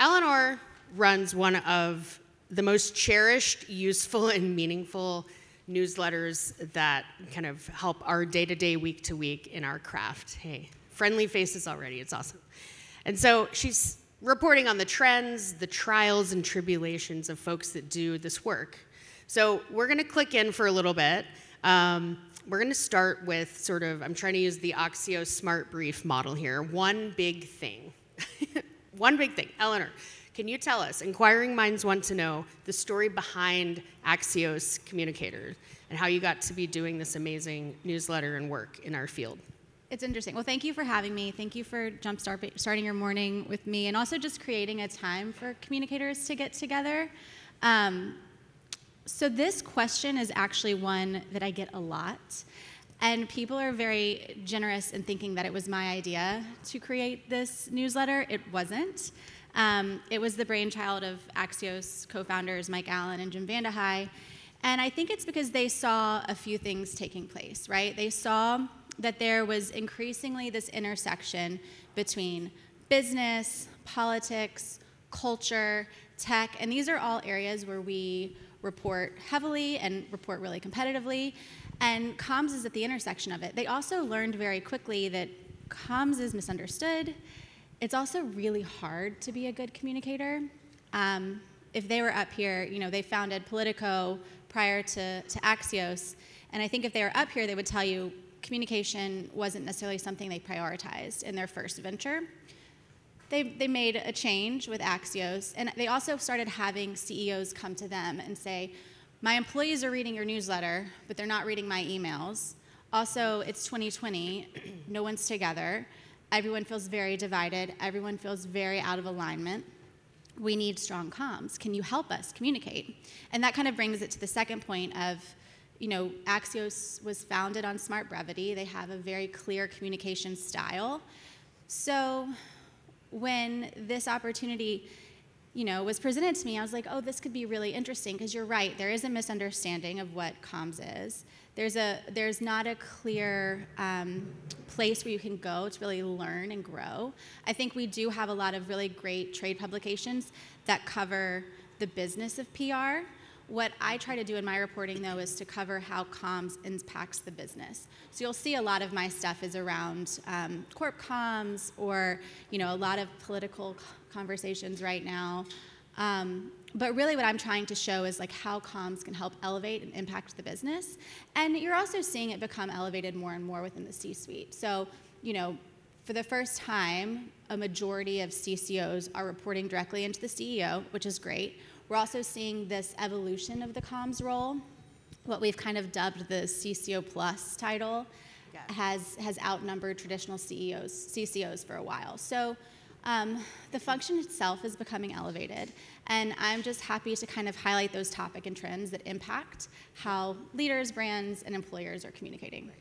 Eleanor runs one of the most cherished, useful, and meaningful newsletters that kind of help our day-to-day, week-to-week in our craft. Hey, friendly faces already, it's awesome. And so she's reporting on the trends, the trials and tribulations of folks that do this work. So we're gonna click in for a little bit. We're gonna start with sort of, I'm trying to use the Axios Smart Brief model here. One big thing. One big thing. Eleanor, can you tell us, inquiring minds want to know, the story behind Axios Communicators and how you got to be doing this amazing newsletter and work in our field? It's interesting. Well, thank you for having me. Thank you for starting your morning with me, and also just creating a time for communicators to get together. So this question is actually one that I get a lot, and people are very generous in thinking that it was my idea to create this newsletter. It wasn't. It was the brainchild of Axios co-founders Mike Allen and Jim Vandehei, and I think it's because they saw a few things taking place, right? They saw that there was increasingly this intersection between business, politics, culture, tech, and these are all areas where we report heavily and report really competitively, and comms is at the intersection of it. They also learned very quickly that comms is misunderstood. It's also really hard to be a good communicator. If they were up here, you know, they founded Politico prior to Axios, and I think if they were up here, they would tell you communication wasn't necessarily something they prioritized in their first venture. They made a change with Axios, and they also started having CEOs come to them and say, my employees are reading your newsletter, but they're not reading my emails. Also, it's 2020, no one's together. Everyone feels very divided. Everyone feels very out of alignment. We need strong comms. Can you help us communicate? And that kind of brings it to the second point of, you know, Axios was founded on smart brevity. They have a very clear communication style. So when this opportunity, you know, was presented to me, I was like, oh, this could be really interesting, because you're right, there is a misunderstanding of what comms is. There's not a clear place where you can go to really learn and grow. I think we do have a lot of really great trade publications that cover the business of PR. What I try to do in my reporting, though, is to cover how comms impacts the business. So you'll see a lot of my stuff is around corp comms, or, you know, a lot of political conversations right now. But really what I'm trying to show is like how comms can help elevate and impact the business. And you're also seeing it become elevated more and more within the C-suite. So, you know, for the first time, a majority of CCOs are reporting directly into the CEO, which is great. We're also seeing this evolution of the comms role. What we've kind of dubbed the CCO plus title has outnumbered traditional CCOs for a while. So the function itself is becoming elevated, and I'm just happy to kind of highlight those topic and trends that impact how leaders, brands, and employers are communicating.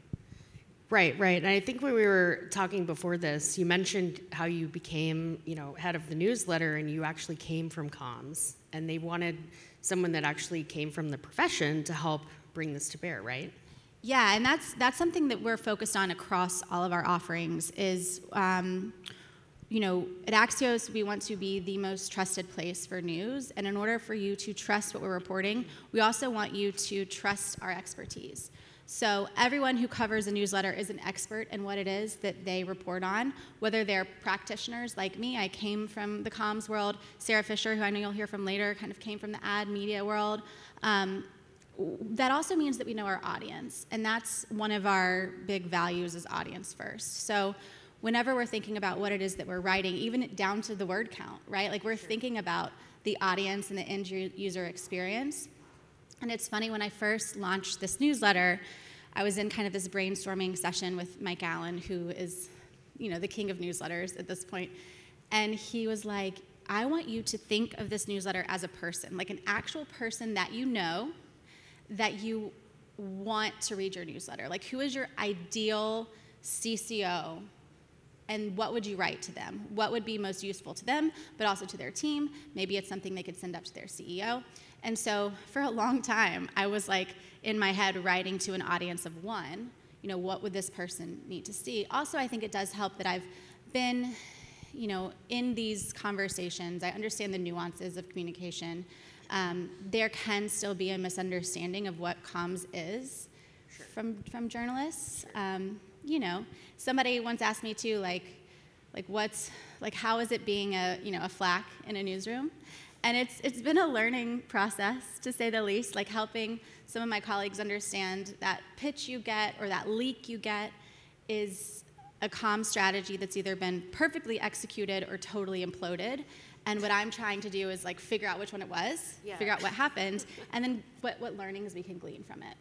Right. And I think when we were talking before this, you mentioned how you became, you know, head of the newsletter, and you actually came from comms, and they wanted someone that actually came from the profession to help bring this to bear, right? Yeah, and that's something that we're focused on across all of our offerings is, you know, at Axios, we want to be the most trusted place for news, and in order for you to trust what we're reporting, we also want you to trust our expertise. So everyone who covers a newsletter is an expert in what it is that they report on, whether they're practitioners like me. I came from the comms world. Sarah Fisher, who I know you'll hear from later, kind of came from the ad media world. That also means that we know our audience, and that's one of our big values is audience first. So whenever we're thinking about what it is that we're writing, even down to the word count, right? Like we're thinking about the audience and the end user experience. And it's funny, when I first launched this newsletter, I was in kind of this brainstorming session with Mike Allen, who is, you know, the king of newsletters at this point. And he was like, I want you to think of this newsletter as a person, like an actual person that you know, that you want to read your newsletter. Like, who is your ideal CCO? And what would you write to them? What would be most useful to them, but also to their team? Maybe it's something they could send up to their CEO. And so for a long time, I was like in my head writing to an audience of one, you know, what would this person need to see? Also, I think it does help that I've been in these conversations, I understand the nuances of communication. There can still be a misunderstanding of what comms is from journalists. Somebody once asked me too, how is it being a flack in a newsroom? And it's been a learning process, to say the least, like helping some of my colleagues understand that pitch you get or that leak you get is a comm strategy that's either been perfectly executed or totally imploded. And what I'm trying to do is figure out which one it was, figure out what happened, and then what learnings we can glean from it.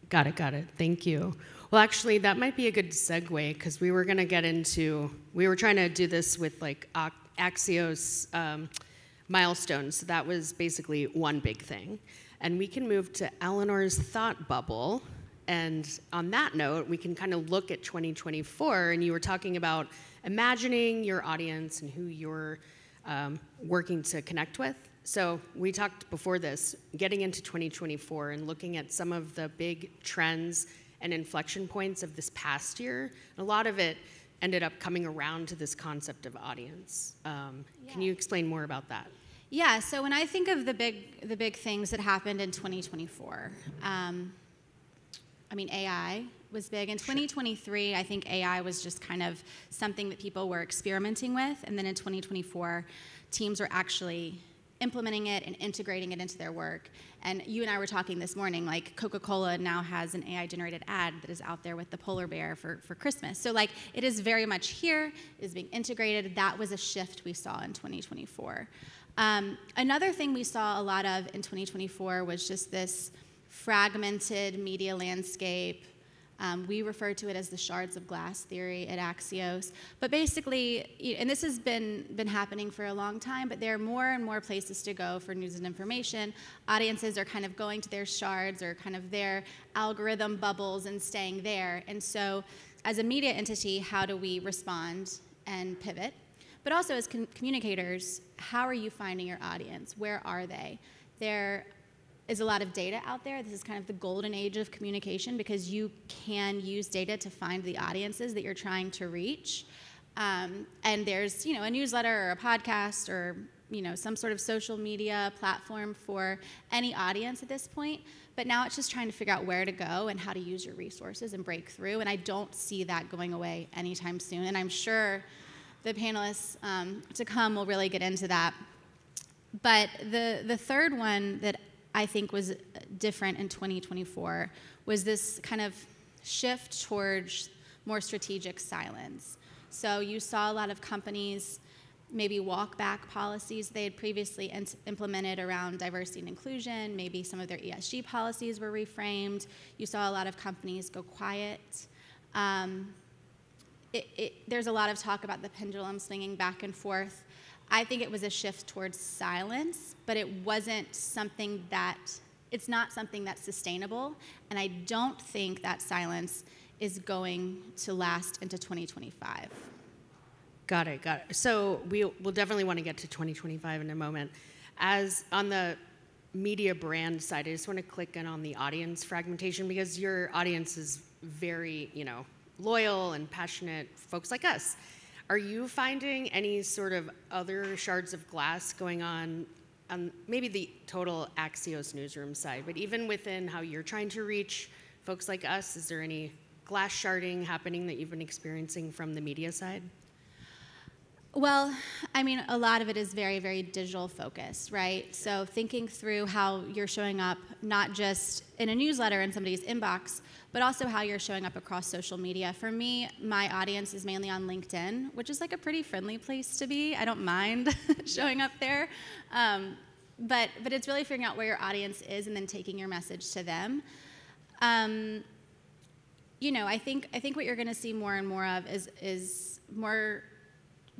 Got it. Thank you. Well, actually, that might be a good segue, because we were trying to do this with Axios milestones. So that was basically one big thing. And we can move to Eleanor's thought bubble. And on that note, we can kind of look at 2024. And you were talking about imagining your audience and who you're working to connect with. So we talked before this, getting into 2024 and looking at some of the big trends and inflection points of this past year. A lot of it ended up coming around to this concept of audience. Can you explain more about that? Yeah, so when I think of the big things that happened in 2024, AI was big. In 2023, I think AI was just kind of something that people were experimenting with, and then in 2024, teams were actually implementing it and integrating it into their work. And you and I were talking this morning, Coca-Cola now has an AI-generated ad that is out there with the polar bear for Christmas. So it is very much here, it is being integrated. That was a shift we saw in 2024. Another thing we saw a lot of in 2024 was just this fragmented media landscape. We refer to it as the shards of glass theory at Axios. But basically, and this has been happening for a long time, but there are more and more places to go for news and information. Audiences are kind of going to their shards or kind of their algorithm bubbles and staying there. And so as a media entity, how do we respond and pivot? But also as communicators, how are you finding your audience? Where are they? There is a lot of data out there. This is kind of the golden age of communication, because you can use data to find the audiences that you're trying to reach. And there's a newsletter or a podcast or some sort of social media platform for any audience at this point. But now it's just trying to figure out where to go and how to use your resources and break through. And I don't see that going away anytime soon. And I'm sure the panelists to come will really get into that. But the third one that I think was different in 2024 was this kind of shift towards more strategic silence. So you saw a lot of companies maybe walk back policies they had previously implemented around diversity and inclusion. Maybe some of their ESG policies were reframed. You saw a lot of companies go quiet. There's a lot of talk about the pendulum swinging back and forth. I think it was a shift towards silence, but it wasn't it's not something that's sustainable, and I don't think that silence is going to last into 2025. Got it. So we'll definitely want to get to 2025 in a moment. As on the media brand side, I just want to click in on the audience fragmentation, because your audience is very, loyal and passionate folks like us. Are you finding any sort of other shards of glass going on maybe the total Axios newsroom side, but even within how you're trying to reach folks like us, is there any glass sharding happening that you've been experiencing from the media side? Well, a lot of it is very, very digital focused, right? So thinking through how you're showing up, not just in a newsletter in somebody's inbox, but also how you're showing up across social media. For me, my audience is mainly on LinkedIn, which is a pretty friendly place to be. I don't mind showing up there. But it's really figuring out where your audience is and then taking your message to them. I think what you're going to see more and more of is more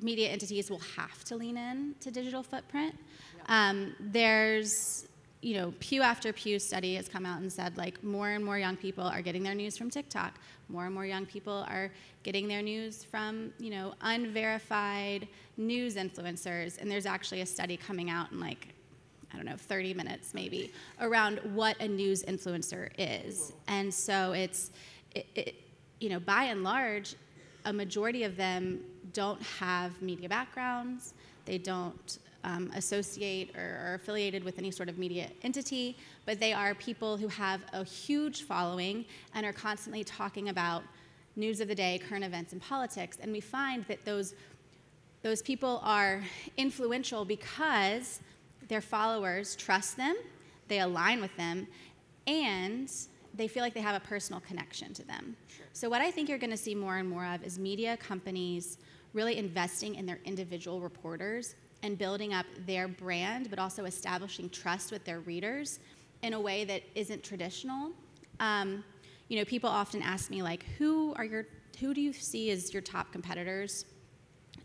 media entities will have to lean in to digital footprint. There's, Pew after Pew study has come out and said more and more young people are getting their news from TikTok. More and more young people are getting their news from, unverified news influencers. And there's actually a study coming out in 30 minutes maybe, around what a news influencer is. And so it's by and large, a majority of them don't have media backgrounds. They don't associate or are affiliated with any sort of media entity, but they are people who have a huge following and are constantly talking about news of the day, current events, and politics. And we find that those people are influential because their followers trust them, they align with them, and they feel like they have a personal connection to them. Sure. So what I think you're going to see more and more of is media companies really investing in their individual reporters and building up their brand, but also establishing trust with their readers in a way that isn't traditional. People often ask me, like, who do you see as your top competitors?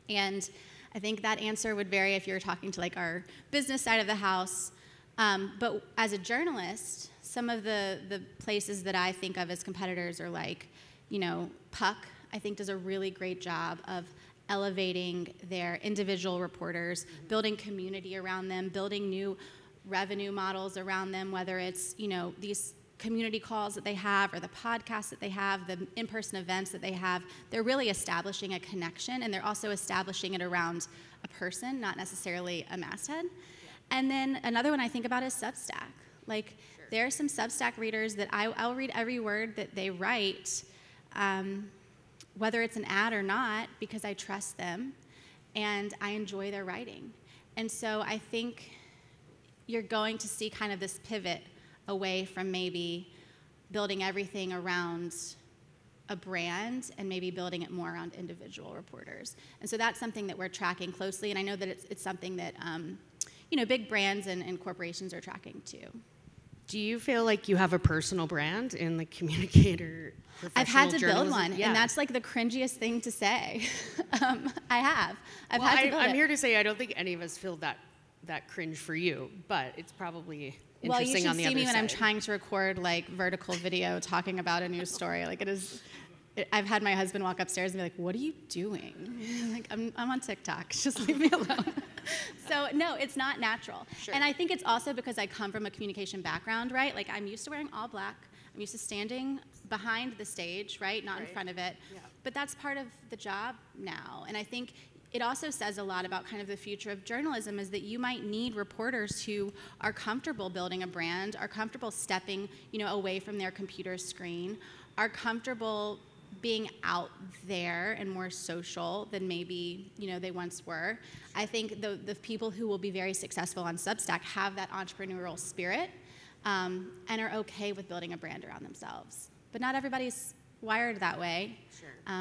And I think that answer would vary if you're talking to like our business side of the house. But as a journalist, some of the places that I think of as competitors are like, Puck, I think, does a really great job of elevating their individual reporters, building community around them, building new revenue models around them, whether it's, these community calls that they have or the podcasts that they have, the in-person events that they have. They're really establishing a connection, and they're also establishing it around a person, not necessarily a masthead. Yeah. And then another one I think about is Substack. Like, sure. There are some Substack readers that I'll read every word that they write, whether it's an ad or not, because I trust them and I enjoy their writing. And so I think you're going to see kind of this pivot away from maybe building everything around a brand and maybe building it more around individual reporters. And so that's something that we're tracking closely, and I know that it's something that big brands and corporations are tracking too. Do you feel like you have a personal brand in the communicator professional I've had to journalism? build one, yeah. And that's like the cringiest thing to say. I have. I've had to build I'm it. here to say I don't think any of us feel that cringe for you, but it's probably interesting on the other side. Well, you should see me when I'm trying to record like vertical video talking about a news story. Like I've had my husband walk upstairs and be like, "What are you doing?" Like, I'm on TikTok. Just leave me alone. So no, it's not natural. Sure. And I think it's also because I come from a communication background, right? Like, I'm used to wearing all black. I'm used to standing behind the stage, right? Not in front of it. Yeah. But that's part of the job now. And I think it also says a lot about kind of the future of journalism, is that you might need reporters who are comfortable building a brand, are comfortable stepping, away from their computer screen, are comfortable being out there and more social than maybe they once were. I think the people who will be very successful on Substack have that entrepreneurial spirit and are okay with building a brand around themselves. But not everybody's wired that way. Sure.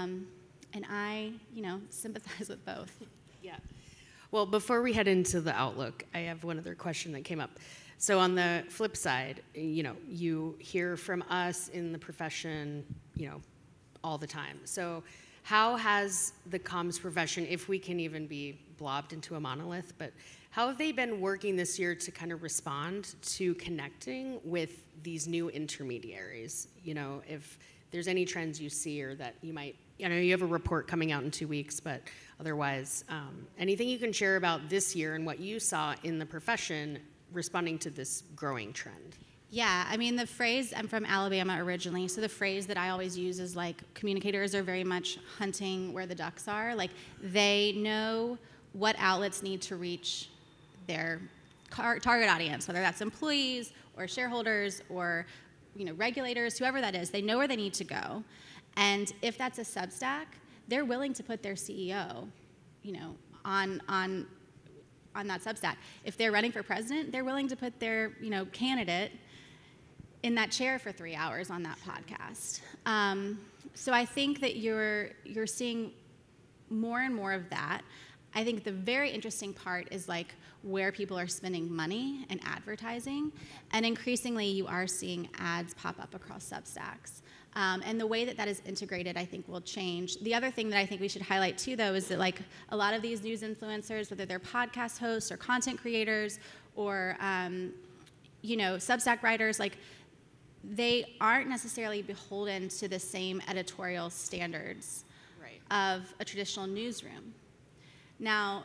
And I, sympathize with both. Yeah. Well, before we head into the outlook, I have one other question that came up. So on the flip side, you hear from us in the profession, all the time. So how has the comms profession, if we can even be blobbed into a monolith, but how have they been working this year to kind of respond to connecting with these new intermediaries? If there's any trends you see, or that you might, you have a report coming out in 2 weeks, but otherwise, anything you can share about this year and what you saw in the profession responding to this growing trend? Yeah, I mean, the phrase, I'm from Alabama originally, so the phrase that I always use is like, communicators are very much hunting where the ducks are. Like, they know what outlets need to reach their target audience, whether that's employees or shareholders or regulators, whoever that is. They know where they need to go. And if that's a Substack, they're willing to put their CEO, on that Substack. If they're running for president, they're willing to put their, candidate in that chair for 3 hours on that podcast. So I think that you're seeing more and more of that. I think the very interesting part is like where people are spending money and advertising, and increasingly you are seeing ads pop up across Substacks. And the way that is integrated, I think, will change. The other thing that I think we should highlight too, though, is that like a lot of these news influencers, whether they're podcast hosts or content creators or Substack writers, like, they aren't necessarily beholden to the same editorial standards of a traditional newsroom. Now,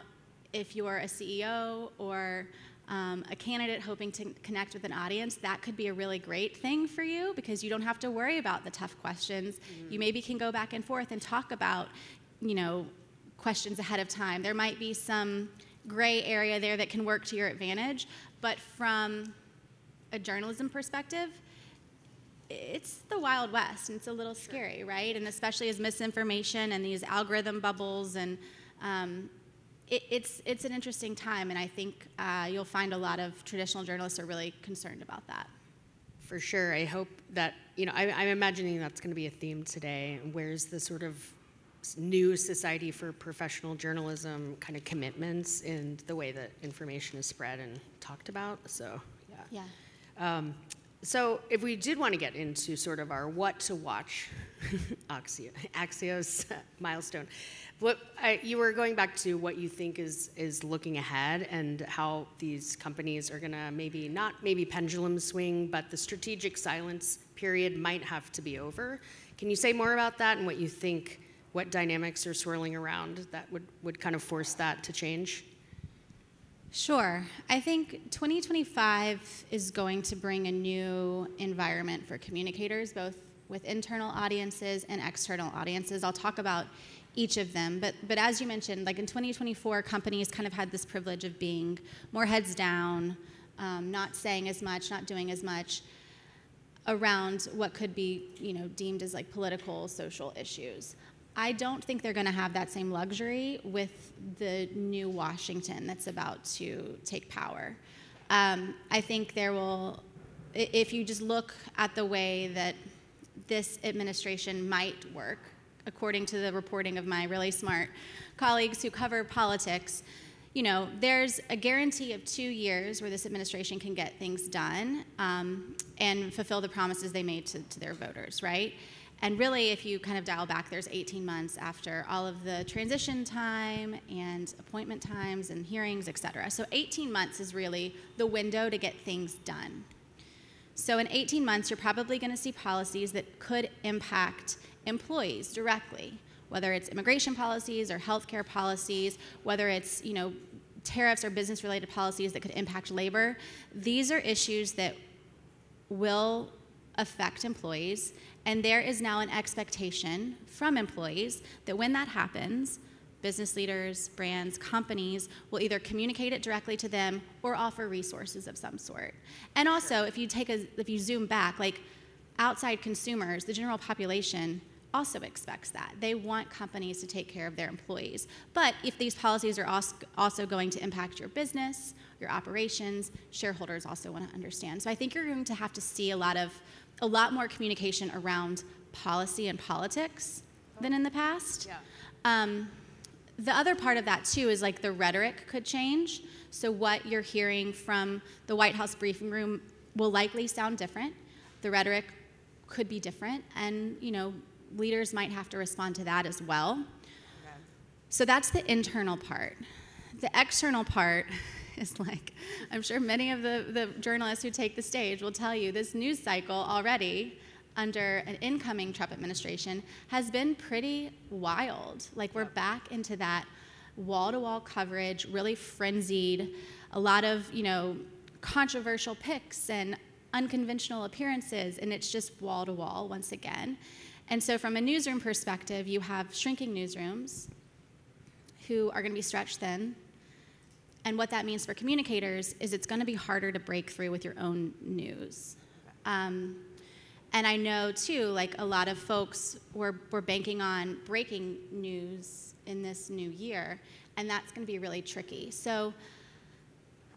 if you're a CEO or a candidate hoping to connect with an audience, that could be a really great thing for you, because you don't have to worry about the tough questions. Mm-hmm. You maybe can go back and forth and talk about, questions ahead of time. There might be some gray area there that can work to your advantage, but from a journalism perspective, it's the Wild West, and it's a little scary, right? And especially as misinformation and these algorithm bubbles, and it's an interesting time, and I think you'll find a lot of traditional journalists are really concerned about that. For sure. I hope that, I'm imagining that's going to be a theme today. Where's the sort of new Society for Professional Journalism kind of commitments in the way that information is spread and talked about? So, yeah. So if we did want to get into sort of our what to watch Axios milestone, you were going back to what you think is looking ahead and how these companies are going to maybe pendulum swing, but the strategic silence period might have to be over. Can you say more about that and what you think, what dynamics are swirling around that would kind of force that to change? Sure. I think 2025 is going to bring a new environment for communicators, both with internal audiences and external audiences. I'll talk about each of them, but as you mentioned, like in 2024, companies kind of had this privilege of being more heads down, not saying as much, not doing as much around what could be, deemed as like political, social issues. I don't think they're going to have that same luxury with the new Washington that's about to take power. I think there will, if you just look at the way that this administration might work, according to the reporting of my really smart colleagues who cover politics, there's a guarantee of 2 years where this administration can get things done and fulfill the promises they made to their voters, right? And really, if you kind of dial back, there's 18 months after all of the transition time and appointment times and hearings, et cetera. So 18 months is really the window to get things done. So in 18 months, you're probably going to see policies that could impact employees directly, whether it's immigration policies or healthcare policies, whether it's, tariffs or business-related policies that could impact labor. These are issues that will affect employees, and there is now an expectation from employees that when that happens, business leaders, brands, companies will either communicate it directly to them or offer resources of some sort. And also, if you zoom back, like outside consumers, the general population also expects that. They want companies to take care of their employees. But if these policies are also going to impact your business, your operations, shareholders also want to understand. So I think you're going to have to see a lot more communication around policy and politics than in the past. Yeah. The other part of that, too, is like the rhetoric could change. So what you're hearing from the White House briefing room will likely sound different. The rhetoric could be different, and leaders might have to respond to that as well. Okay. So that's the internal part. The external part is like, I'm sure many of the journalists who take the stage will tell you this news cycle already under an incoming Trump administration has been pretty wild. Like we're back into that wall-to-wall coverage, really frenzied, a lot of, controversial picks and unconventional appearances, and it's just wall-to-wall once again. And so from a newsroom perspective, you have shrinking newsrooms who are going to be stretched thin. And what that means for communicators is it's going to be harder to break through with your own news. And I know, too, like a lot of folks were banking on breaking news in this new year, and that's going to be really tricky. So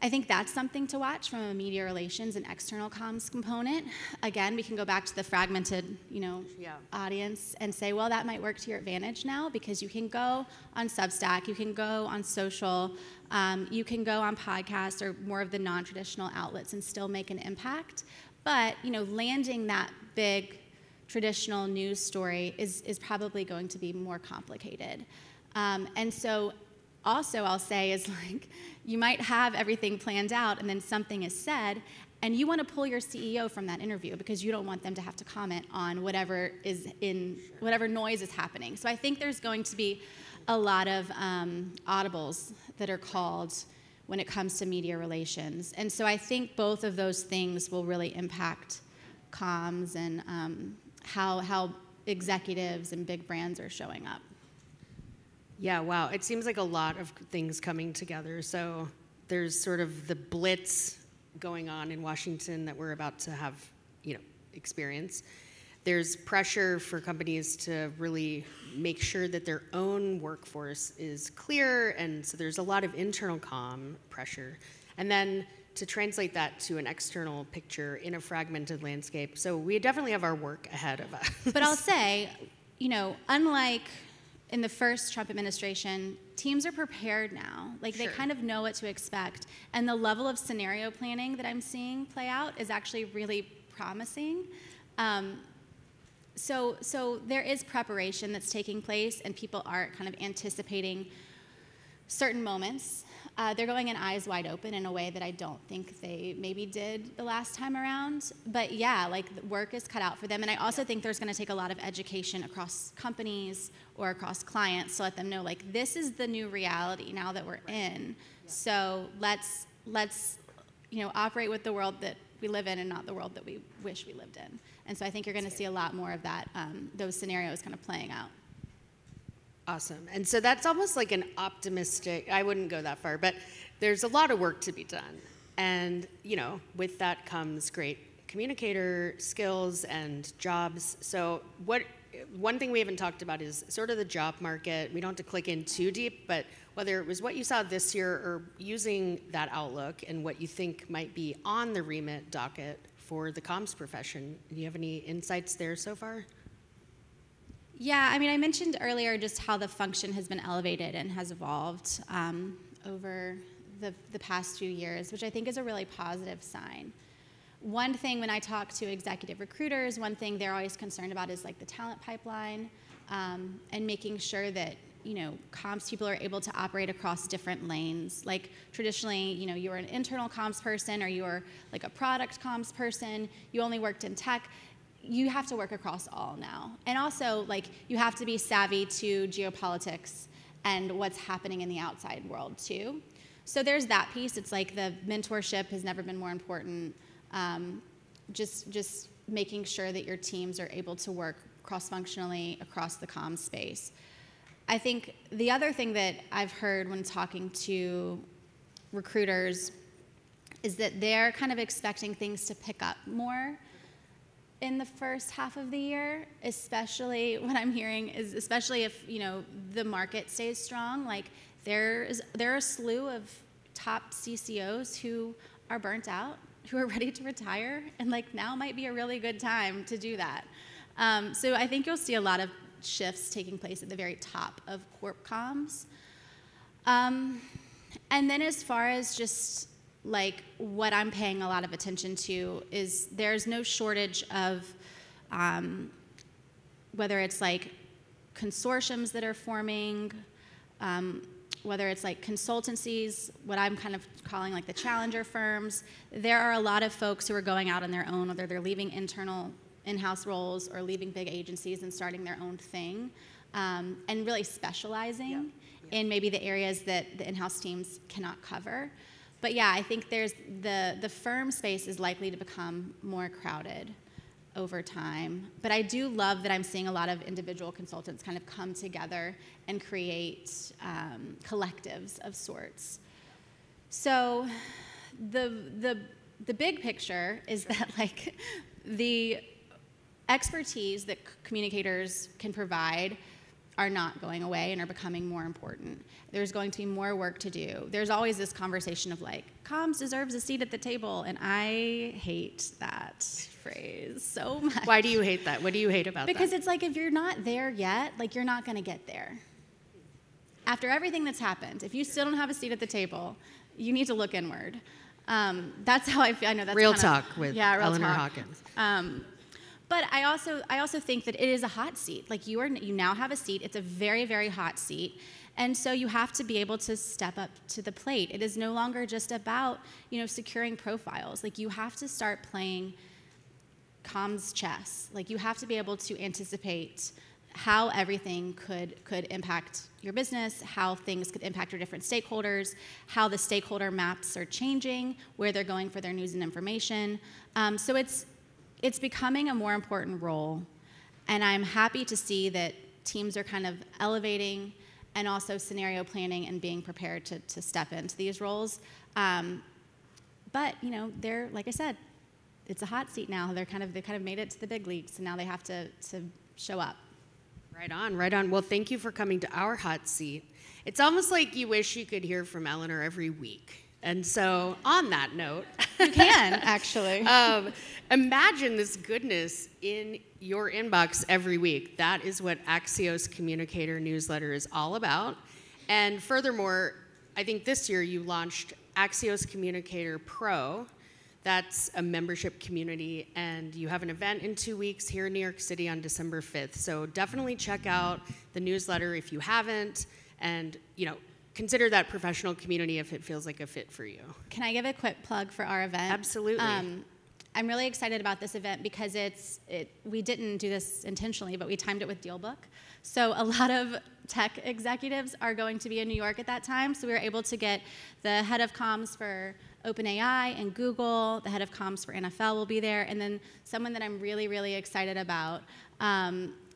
I think that's something to watch from a media relations and external comms component. Again, we can go back to the fragmented, audience and say, well, that might work to your advantage now because you can go on Substack, you can go on social, you can go on podcasts or more of the non-traditional outlets and still make an impact. But, landing that big traditional news story is probably going to be more complicated. And so also I'll say is like, you might have everything planned out and then something is said and you want to pull your CEO from that interview because you don't want them to have to comment on whatever noise is happening. So I think there's going to be a lot of audibles that are called when it comes to media relations. And so I think both of those things will really impact comms and how executives and big brands are showing up. Yeah, wow. It seems like a lot of things coming together. So there's sort of the blitz going on in Washington that we're about to have, experience. There's pressure for companies to really make sure that their own workforce is clear, and so there's a lot of internal comm pressure. And then to translate that to an external picture in a fragmented landscape. So we definitely have our work ahead of us. But I'll say, unlike in the first Trump administration, teams are prepared now. Like, Sure. They kind of know what to expect. And the level of scenario planning that I'm seeing play out is actually really promising. So there is preparation that's taking place, and people are kind of anticipating certain moments. They're going in eyes wide open in a way that I don't think they maybe did the last time around. But yeah, the work is cut out for them. And I also think there's going to take a lot of education across companies or across clients to let them know, this is the new reality now that we're in. So let's operate with the world that we live in and not the world that we wish we lived in. And so I think you're going to see a lot more of that, those scenarios kind of playing out. Awesome. And so that's almost like an optimistic, I wouldn't go that far, but there's a lot of work to be done. And, with that comes great communicator skills and jobs. So one thing we haven't talked about is sort of the job market. We don't have to click in too deep, but whether it was what you saw this year or using that outlook and what you think might be on the remit docket for the comms profession, do you have any insights there so far? Yeah, I mentioned earlier just how the function has been elevated and has evolved over the past few years, which I think is a really positive sign. One thing when I talk to executive recruiters, one thing they're always concerned about is the talent pipeline and making sure that comms people are able to operate across different lanes. Traditionally, you were an internal comms person or you were a product comms person, you only worked in tech. You have to work across all now. And also, you have to be savvy to geopolitics and what's happening in the outside world, too. So there's that piece. It's the mentorship has never been more important. Just making sure that your teams are able to work cross-functionally across the comms space. I think the other thing that I've heard when talking to recruiters is that they're kind of expecting things to pick up more in the first half of the year, especially what I'm hearing is, especially if the market stays strong. There are a slew of top CCOs who are burnt out, who are ready to retire, and now might be a really good time to do that. So I think you'll see a lot of shifts taking place at the very top of corp comms. And then as far as just what I'm paying a lot of attention to is there's no shortage of whether it's consortiums that are forming, whether it's consultancies, what I'm kind of calling the challenger firms. There are a lot of folks who are going out on their own, whether they're leaving in-house roles or leaving big agencies and starting their own thing, and really specializing in maybe the areas that the in-house teams cannot cover. But yeah, I think there's the firm space is likely to become more crowded over time. But I do love that I'm seeing a lot of individual consultants kind of come together and create collectives of sorts. So the big picture is that the expertise that communicators can provide are not going away and are becoming more important. There's going to be more work to do. There's always this conversation of comms deserves a seat at the table, and I hate that phrase so much. Why do you hate that? What do you hate about that? Because it's if you're not there yet, you're not going to get there. After everything that's happened, if you still don't have a seat at the table, you need to look inward. That's how I feel. I know that's real talk with Eleanor talk. Hawkins. But I also think that it is a hot seat. You now have a seat. It's a very, very hot seat. And so you have to be able to step up to the plate. It is no longer just about, securing profiles. You have to start playing comms chess. You have to be able to anticipate how everything could impact your business, how things could impact your different stakeholders, how the stakeholder maps are changing, where they're going for their news and information. So it's becoming a more important role, and I'm happy to see that teams are kind of elevating and also scenario planning and being prepared to step into these roles. But they're, like I said, it's a hot seat now. They kind of made it to the big leagues, and now they have to show up. Right on, right on. Well, thank you for coming to our hot seat. It's almost like you wish you could hear from Eleanor every week. And so, on that note, you can actually imagine this goodness in your inbox every week. That is what Axios Communicator newsletter is all about. And furthermore, I think this year you launched Axios Communicator Pro. That's a membership community, and you have an event in 2 weeks here in New York City on December 5th. So definitely check out the newsletter if you haven't, and consider that professional community if it feels like a fit for you. Can I give a quick plug for our event? Absolutely. I'm really excited about this event because we didn't do this intentionally, but we timed it with DealBook. So a lot of tech executives are going to be in New York at that time, so we were able to get the head of comms for OpenAI and Google, the head of comms for NFL will be there, and then someone that I'm really, really excited about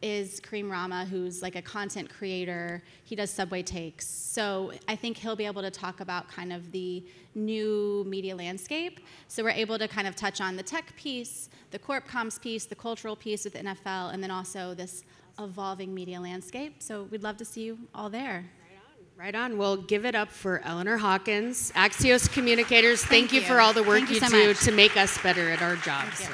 is Kareem Rama, who's like a content creator. He does Subway Takes. So I think he'll be able to talk about kind of the new media landscape. So we're able to kind of touch on the tech piece, the corp comms piece, the cultural piece with the NFL, and then also this evolving media landscape. So we'd love to see you all there. Right on. Well, give it up for Eleanor Hawkins, Axios Communicators. Thank you for all the work you do to make us better at our jobs.